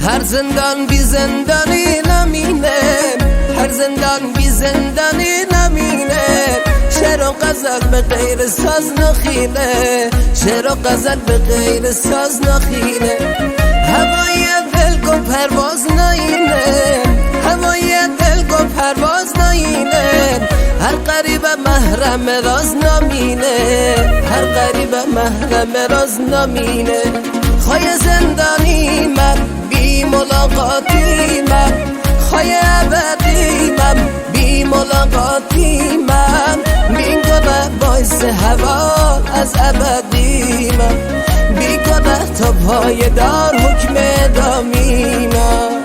هر زندان بی زندانی نمینه، هر زندان بی زندانی نمینه. شعر و غزل به غیر ساز نخینه، شعر و غزل به غیر ساز نخینه. هوای دل کو پرواز نینه، هوای دل کو پرواز نینه. هر غریب محرم راز نمینه، هر غریب محرم راز نمینه. خواهی زندانی من بی ملاقاتی من، خواهی ابدی من بی ملاقاتی من. بی کنه باعث حوال از ابدی من، بی کنه تا پای دار حکم دامی من.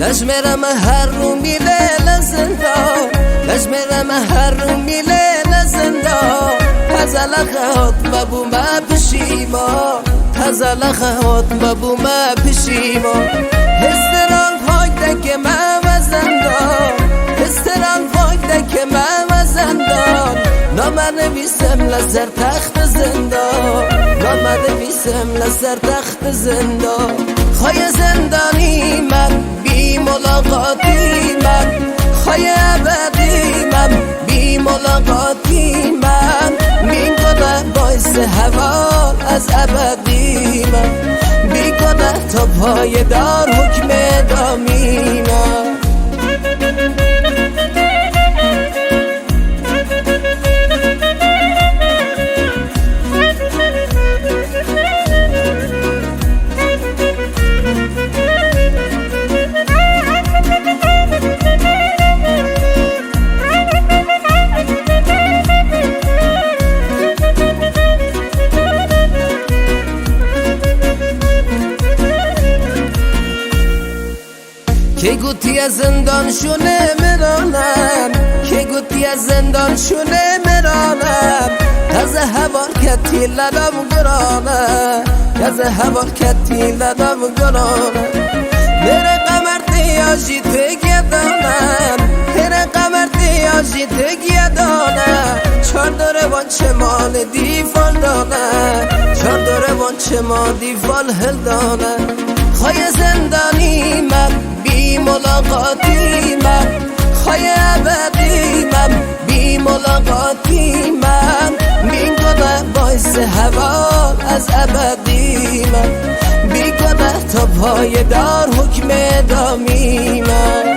نجمرم هر رو میله لزندان، نجمرم هر رو میله لزندان. تزل خود مبو ما پشیما، تزل خود مبو ما پشیما. هستران فایده که ما وزندان، هستران فایده که ما وزندان. نامه نویسم لسر تخت زندان، نامه نویسم لسر تخت زندان. خواهی زندانی من بی ملاقاتی من، خواهی ابدی من بی ملاقاتی من. بی کنه باعث حوال از ابدی من، بی کنه تا پای دار حکم دامی من. که گوتی از زندان شونه مرانم، که گوتی از زندان شونه مرانم. تازه حوال کتی لدم گرانم، تازه حوال کتی لدم گرانم. میره قمر دیاجی تگیدانم، میره قمر دیاجی تگیدانم. چار داره وان چمال دیفال دانم، چار داره وان چمال دیفال هل دانم. خواهی زندانی من بی ملاقاتی من، خواهی ابدی من بی ملاقاتی من. بی کنه باعث حوال از ابدی من، بی کنه تا پای دار حکم دامی من.